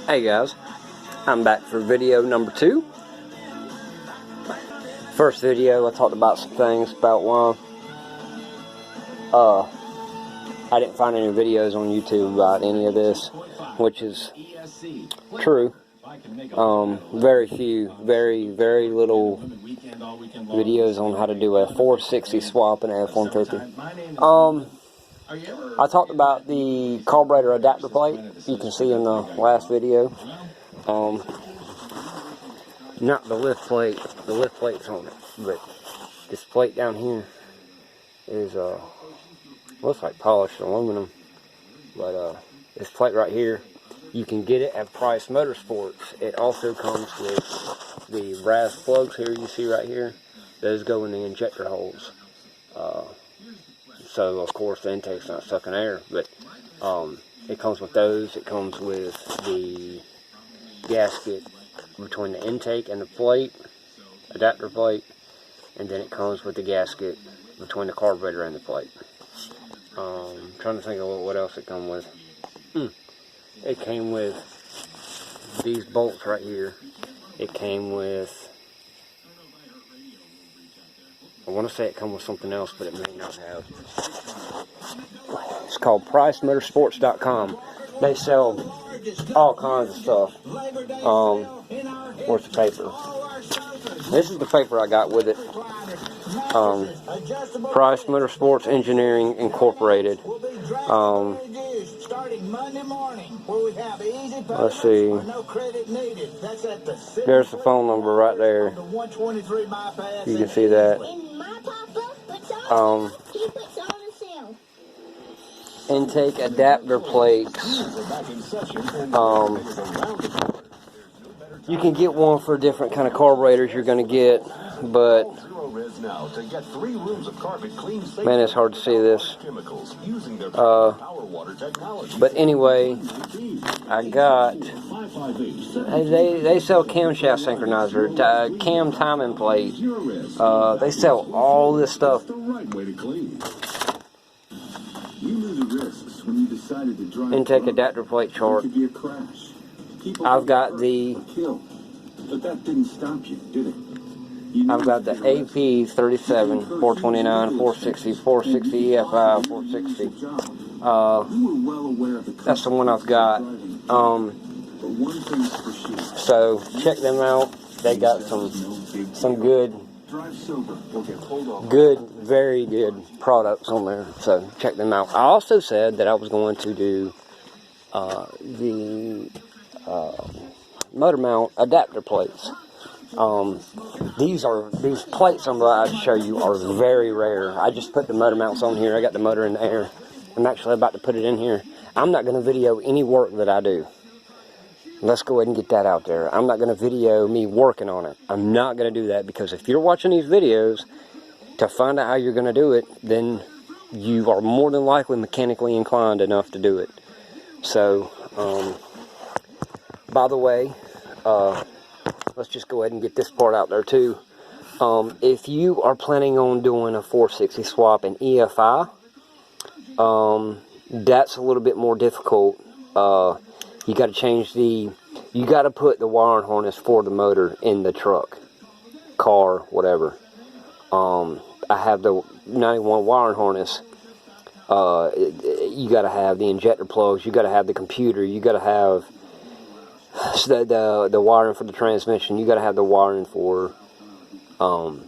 Hey guys, I'm back for video number 2. First video I talked about some things about why I didn't find any videos on YouTube about any of this, which is true. Very few, very little videos on how to do a 460 swap in an F150. I talked about the carburetor adapter plate. You can see in the last video. Not the lift plate. The lift plate's on it, but this plate down here is looks like polished aluminum. But this plate right here, you can get it at Price Motorsports. It also comes with the brass plugs here you see right here. Those go in the injector holes. So of course the intake's not sucking air, but it comes with those. It comes with the gasket between the intake and the plate, adapter plate, and then it comes with the gasket between the carburetor and the plate. I'm trying to think of what else it comes with. It came with these bolts right here. It came with, I want to say it comes with something else, but it may not have. It's called PriceMotorsports.com. They sell all kinds of stuff. Where's the paper? This is the paper I got with it. Price Motorsports Engineering Incorporated. Let's see. There's the phone number right there. You can see that. Intake adapter plates. You can get one for different kind of carburetors you're going to get, but man, it's hard to see this. But anyway, I got, they sell camshaft synchronizer, cam timing plate. They sell all this stuff. Intake adapter plate chart. I've got the AP 37, 429, 460, 460 EFI, 460. That's the one I've got. So check them out. They got some very good products on there. So check them out. I also said that I was going to do the motor mount adapter plates. These plates I'm about to show you are very rare. I just put the motor mounts on here. I got the motor in the air. I'm actually about to put it in here. I'm not going to video any work that I do. Let's go ahead and get that out there. I'm not going to video me working on it. I'm not going to do that, because if you're watching these videos to find out how you're going to do it, then you are more than likely mechanically inclined enough to do it. So, by the way, let's just go ahead and get this part out there too. If you are planning on doing a 460 swap in EFI, that's a little bit more difficult. You got to change you got to put the wiring harness for the motor in the truck, car, whatever. I have the 91 wiring harness. You got to have the injector plugs. You got to have the computer. You got to have the wiring for the transmission. You got to have the wiring for all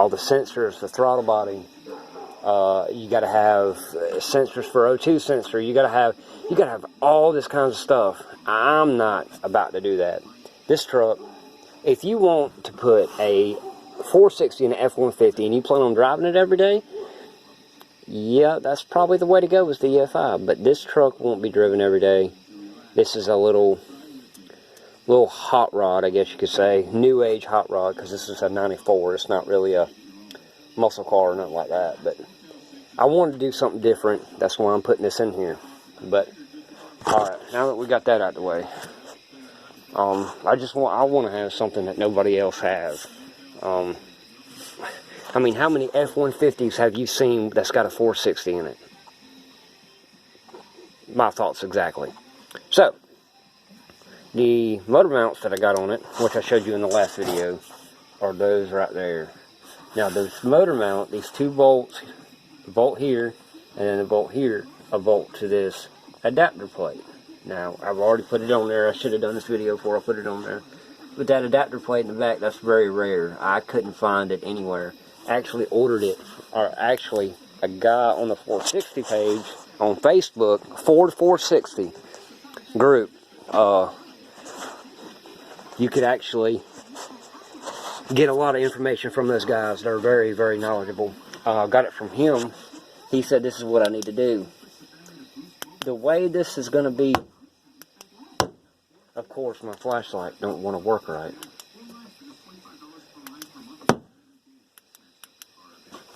the sensors, the throttle body. You got to have sensors for O2 sensor. You got to have all this kinds of stuff. I'm not about to do that. This truck, if you want to put a 460 in an F150 and you plan on driving it every day, yeah, that's probably the way to go, is the EFI. But this truck won't be driven every day. This is a little hot rod, I guess you could say. New age hot rod, because this is a 94. It's not really a muscle car or nothing like that. But I wanted to do something different. That's why I'm putting this in here. But alright, now that we got that out of the way, I want to have something that nobody else has. I mean, how many F150s have you seen that's got a 460 in it? My thoughts exactly. So, The motor mounts that I got on it, which I showed you in the last video, are those right there. Now this motor mount, these two bolts, the bolt here, and then the bolt here, a bolt to this adapter plate. Now, I've already put it on there. I should have done this video before I put it on there. But that adapter plate in the back, that's very rare. I couldn't find it anywhere. Actually ordered it, or actually a guy on the 460 page on Facebook, Ford 460 group, you could actually get a lot of information from those guys. They're very, very knowledgeable. Got it from him. He said this is what I need to do. The way this is going to be, of course, my flashlight don't want to work right.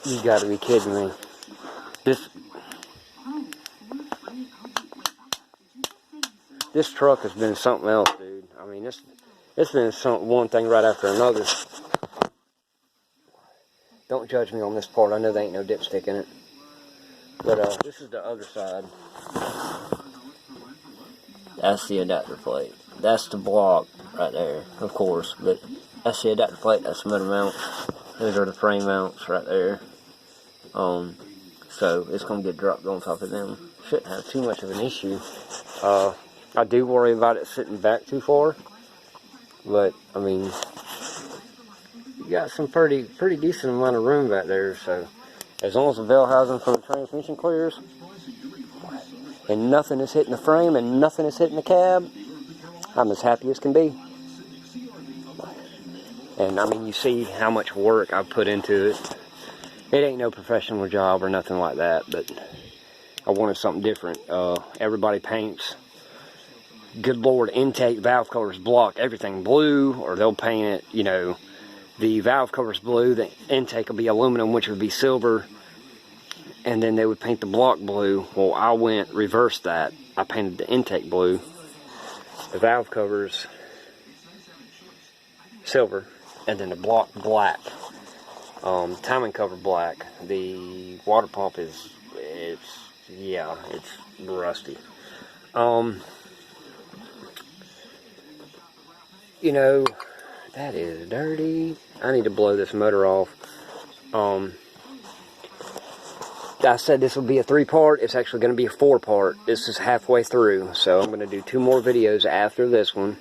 You got to be kidding me. This truck has been something else, dude. I mean, it's been one thing right after another. Don't judge me on this part. I know there ain't no dipstick in it. But this is the other side. That's the adapter plate. That's the block right there, of course. But that's the adapter plate. That's the motor mounts. Those are the frame mounts right there. So it's going to get dropped on top of them. Shouldn't have too much of an issue. I do worry about it sitting back too far. But, I mean, you got some pretty decent amount of room back there. So, as long as the bell housing from the transmission clears, and nothing is hitting the frame, and nothing is hitting the cab, I'm as happy as can be. And, I mean, you see how much work I've put into it. It ain't no professional job or nothing like that, but I wanted something different. Everybody paints, good Lord, intake, valve covers, block, everything blue, or they'll paint it, you know, the valve covers blue, the intake will be aluminum, which would be silver, and then they would paint the block blue. Well, I went reverse that. I painted the intake blue, the valve covers silver, and then the block black. Timing cover black. The water pump it's rusty. You know, that is dirty. I need to blow this motor off. I said this would be a 3-part. It's actually going to be a 4-part. This is halfway through, so I'm going to do 2 more videos after this one.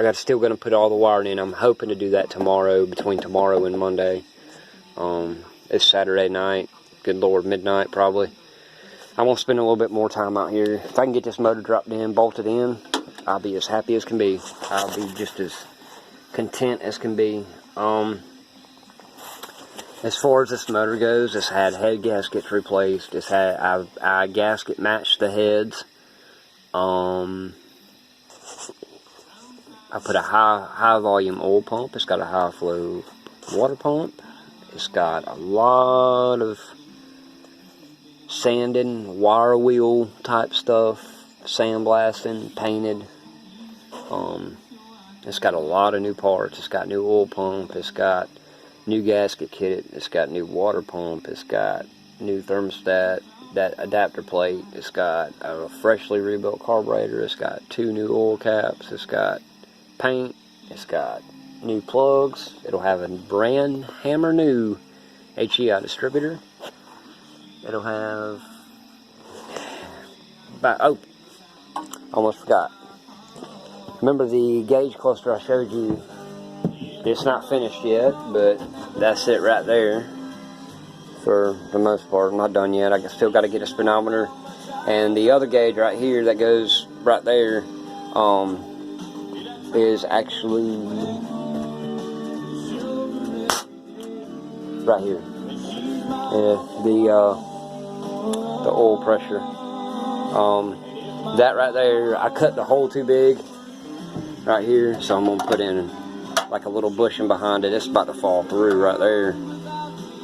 I still going to put all the wiring in. I'm hoping to do that tomorrow, between tomorrow and Monday. It's Saturday night. Good Lord, midnight probably. I'm going to spend a little bit more time out here. If I can get this motor dropped in, bolted in, I'll be as happy as can be. I'll be just as content as can be. As far as this motor goes, it's had head gaskets replaced. It's had I gasket matched the heads. I put a high volume oil pump. It's got a high flow water pump. It's got a lot of sanding, wire wheel type stuff, sandblasting, painted. It's got a lot of new parts. It's got new oil pump. It's got new gasket kit. It's got new water pump. It's got new thermostat, that adapter plate. It's got a freshly rebuilt carburetor. It's got 2 new oil caps. It's got paint. It's got new plugs. It'll have a brand hammer new HEI distributor. It'll have almost forgot. Remember the gauge cluster I showed you? It's not finished yet, but that's it right there. For the most part, not done yet. I still got to get a speedometer, and the other gauge right here that goes right there is actually right here. The oil pressure. That right there, I cut the hole too big right here, so I'm gonna put in like a little bushing behind it. It's about to fall through right there,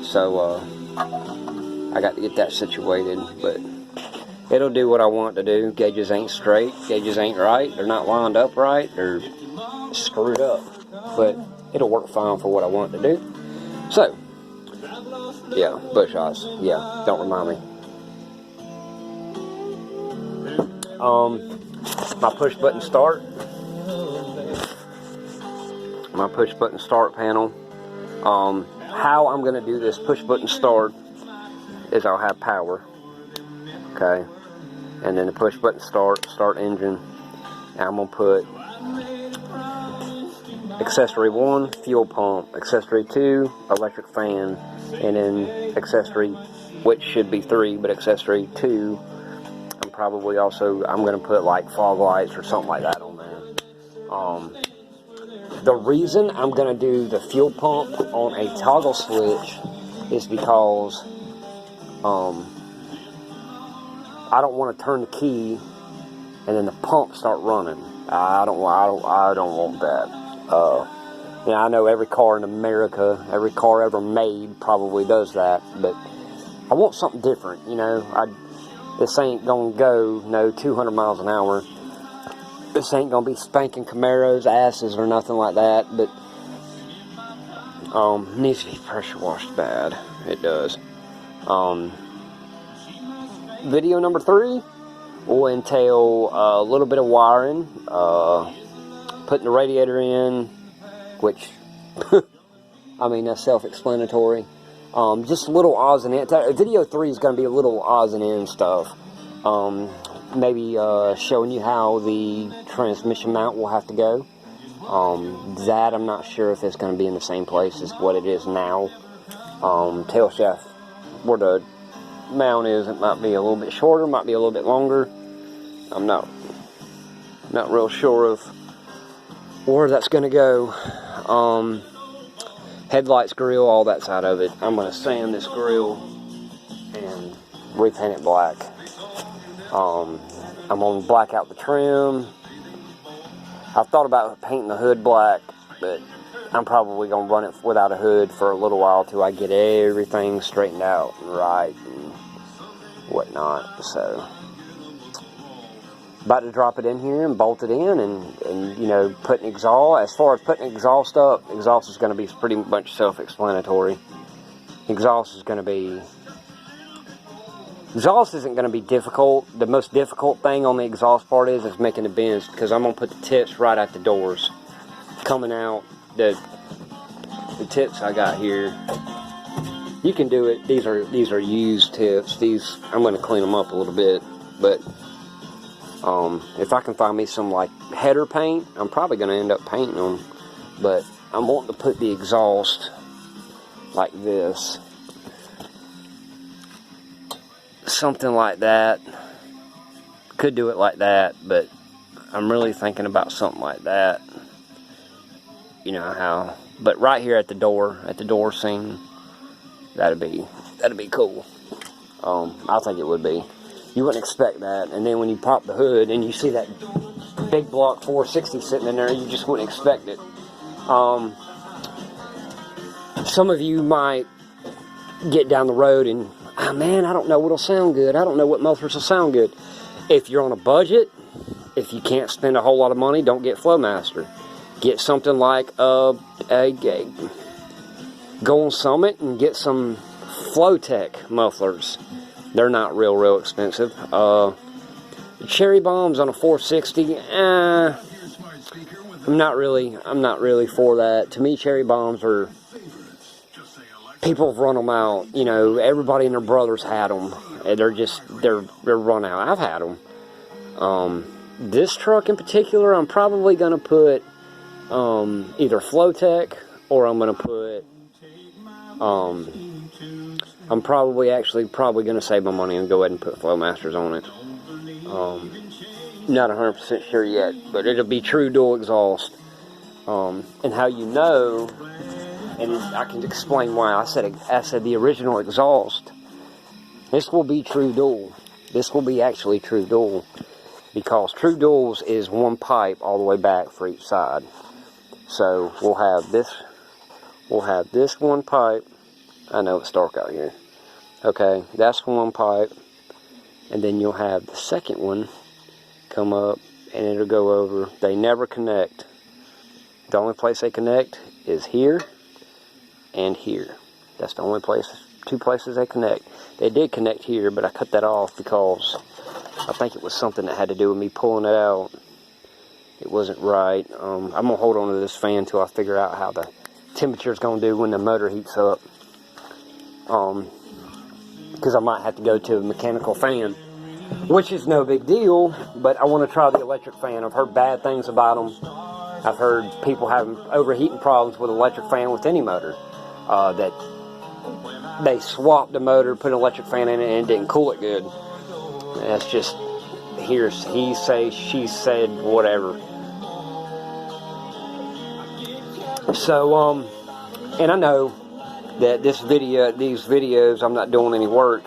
so I got to get that situated, but it'll do what I want to do. Gauges ain't straight, gauges ain't right, they're not lined up right, they're screwed up, but it'll work fine for what I want to do. So yeah, bush eyes, yeah, don't remind me. My push button start. My push button start panel. How I'm going to do this push button start is I'll have power. Okay. And then the push button start engine. And I'm going to put accessory 1, fuel pump, accessory 2, electric fan, and then accessory, which should be 3, but accessory 2, I'm going to put like fog lights or something like that on there. The reason I'm going to do the fuel pump on a toggle switch is because I don't want to turn the key and then the pump start running. I don't want that. I know every car in America, every car ever made probably does that, but I want something different, you know. This ain't gonna go no 200 miles an hour. This ain't gonna be spanking Camaros asses or nothing like that, but needs to be pressure washed bad. It does. Video number 3 will entail a little bit of wiring, putting the radiator in, which, I mean, that's self-explanatory. Just little odds and ends. Video 3 is going to be a little odds and ends stuff. Maybe showing you how the transmission mount will have to go. That I'm not sure if it's going to be in the same place as what it is now. Tail shaft, where the mount is, it might be a little bit shorter, might be a little bit longer. I'm not real sure of where that's going to go. Headlights, grill, all that side of it. I'm going to sand this grill and repaint it black. I'm going to black out the trim. I've thought about painting the hood black, but I'm probably going to run it without a hood for a little while till I get everything straightened out and right and whatnot. So, about to drop it in here and bolt it in and you know, put an exhaust. As far as putting exhaust up, exhaust is going to be pretty much self-explanatory. Exhaust isn't going to be difficult. The most difficult thing on the exhaust part is making the bends, because I'm going to put the tips right at the doors. Coming out, the tips I got here, you can do it. These are used tips. These, I'm going to clean them up a little bit, but if I can find me some like header paint, I'm probably going to end up painting them. But I'm wanting to put the exhaust like this, something like that. Could do it like that, but I'm really thinking about something like that. You know how? But right here at the door seam, that'd be cool. I think it would be. You wouldn't expect that, and then when you pop the hood and you see that big block 460 sitting in there, you just wouldn't expect it. Some of you might get down the road and, man, I don't know what'll sound good. I don't know what mufflers will sound good. If you're on a budget, if you can't spend a whole lot of money, don't get Flowmaster. Get something like go on Summit and get some Flowtech mufflers. They're not real expensive. Cherry bombs on a 460, I'm not really for that. To me, cherry bombs are, people have run them out. You know, everybody and their brothers had them. They're run out. I've had them. This truck in particular, I'm probably gonna put either Flowtech, or I'm gonna put I'm probably going to save my money and go ahead and put Flowmasters on it. Not 100% sure yet, but it'll be true dual exhaust. And how you know, and I can explain why I said the original exhaust. This will be true dual. This will be actually true dual, because true duals is one pipe all the way back for each side. So we'll have this one pipe. I know it's dark out here. Okay, that's one pipe, and then you'll have the second one come up, and it'll go over. They never connect. The only place they connect is here and here. That's the only place, 2 places they connect. They did connect here, but I cut that off because I think it was something that had to do with me pulling it out. It wasn't right. I'm going to hold on to this fan until I figure out how the temperature is going to do when the motor heats up. Because I might have to go to a mechanical fan, which is no big deal, but I want to try the electric fan. I've heard bad things about them. I've heard people having overheating problems with electric fan with any motor. That they swapped the motor, put an electric fan in it, and it didn't cool it good. And that's just, here's he say, she said, whatever. So, and I know that these videos, I'm not doing any work.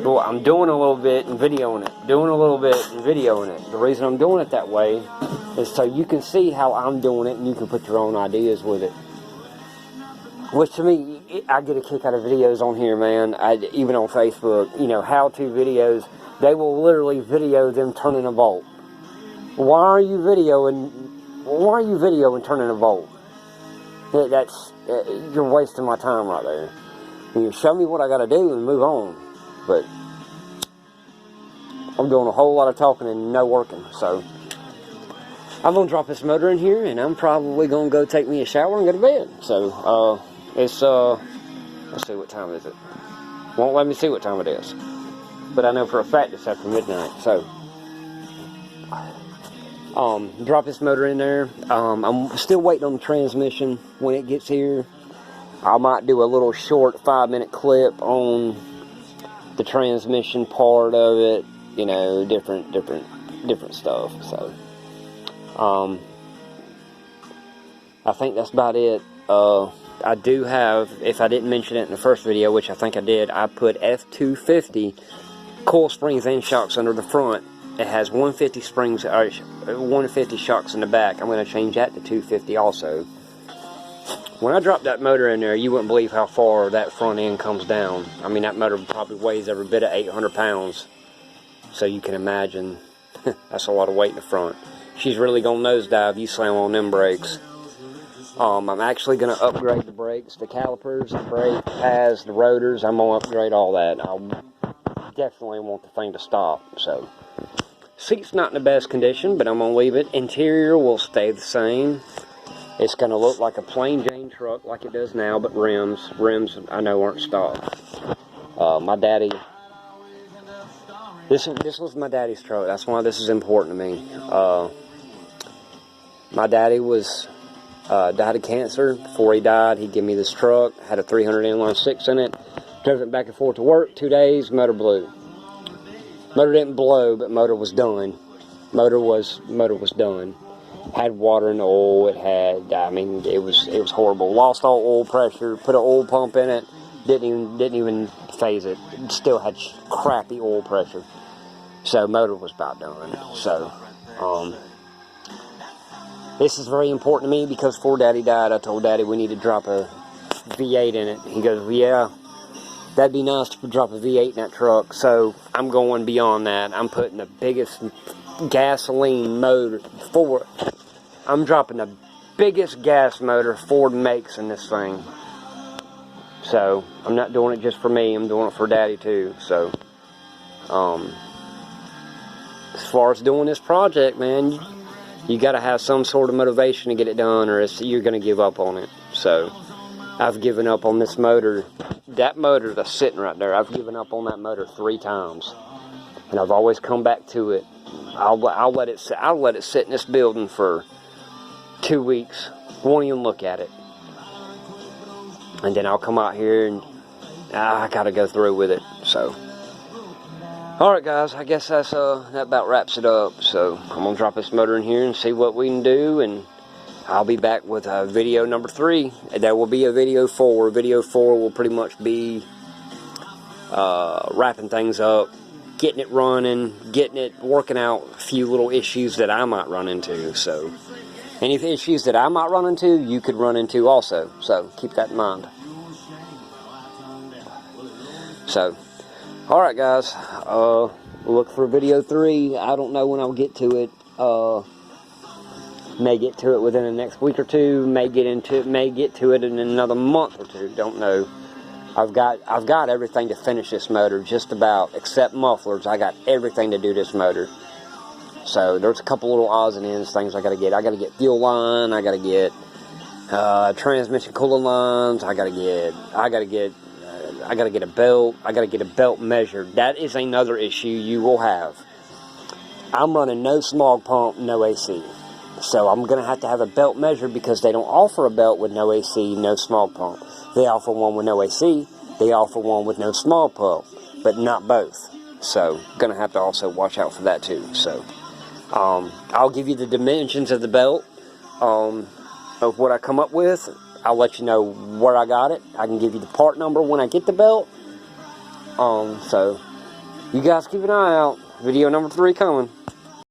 But I'm doing a little bit and videoing it. Doing a little bit and videoing it. The reason I'm doing it that way is so you can see how I'm doing it and you can put your own ideas with it. Which to me, I get a kick out of videos on here, man. Even on Facebook, you know, how-to videos. They will literally video them turning a volt. Why are you videoing turning a volt? You're wasting my time right there. You show me what I got to do and move on. But I'm doing a whole lot of talking and no working. So I'm going to drop this motor in here and I'm probably going to go take me a shower and go to bed. So it's, let's see, what time is it? Won't let me see what time it is. But I know for a fact it's after midnight. So drop this motor in there. I'm still waiting on the transmission. When it gets here, I might do a little short 5-minute clip on the transmission part of it, you know, different stuff. So I think that's about it. I do have, if I didn't mention it in the first video, which I think I did, I put f250 coil springs and shocks under the front. It has 150 springs, or 150 shocks in the back. I'm going to change that to 250 also. When I drop that motor in there, you wouldn't believe how far that front end comes down. I mean, that motor probably weighs every bit of 800 pounds. So you can imagine, that's a lot of weight in the front. She's really going to nosedive, you slam on them brakes. I'm actually going to upgrade the brakes, the calipers, the brake pads, the rotors. I'm going to upgrade all that. I definitely want the thing to stop. So, seat's not in the best condition, but I'm going to leave it. Interior will stay the same. It's going to look like a plain Jane truck like it does now, but rims I know aren't stock. My daddy, this was my daddy's truck. That's why this is important to me. My daddy died of cancer. Before he died, he gave me this truck, had a 300 inline 6 in it, drove it back and forth to work, 2 days, motor blew. Motor didn't blow, but motor was done. Motor was done. Had water in the oil. It had, I mean, it was horrible. Lost all oil pressure. Put an oil pump in it. Didn't even phase it. It still had crappy oil pressure. So motor was about done. So this is very important to me because before Daddy died, I told Daddy we need to drop a V8 in it. He goes, well, yeah, that'd be nice to drop a V8 in that truck. So I'm going beyond that. I'm putting the biggest gasoline motor Ford. I'm dropping the biggest gas motor Ford makes in this thing. So I'm not doing it just for me. I'm doing it for Daddy too. So as far as doing this project, man, you got to have some sort of motivation to get it done, or you're going to give up on it. So I've given up on this motor. That motor that's sitting right there, I've given up on that motor 3 times, and I've always come back to it. I'll let it sit in this building for 2 weeks. Won't even look at it, and then I'll come out here and I gotta go through with it. So, all right, guys, I guess that about wraps it up. So I'm gonna drop this motor in here and see what we can do, and I'll be back with video number 3. There will be a video 4. Video 4 will pretty much be wrapping things up, getting it running, working out a few little issues that I might run into. So any issues that I might run into, you could run into also. So keep that in mind. So, all right, guys. Look for video 3. I don't know when I'll get to it. May get to it within the next week or two. May get to it in another month or two. Don't know. I've got everything to finish this motor, just about, except mufflers. I got everything to do this motor. So there's a couple little odds and ends things I got to get. I got to get fuel line. I got to get transmission coolant lines. I got to get a belt. I got to get a belt measured. That is another issue you will have. I'm running no smog pump, no AC. So I'm going to have a belt measured, because they don't offer a belt with no AC, no smog pump. They offer one with no AC. They offer one with no smog pump, but not both. So going to have to also watch out for that too. So I'll give you the dimensions of the belt of what I come up with. I'll let you know where I got it. I can give you the part number when I get the belt. So you guys keep an eye out. Video number 3 coming.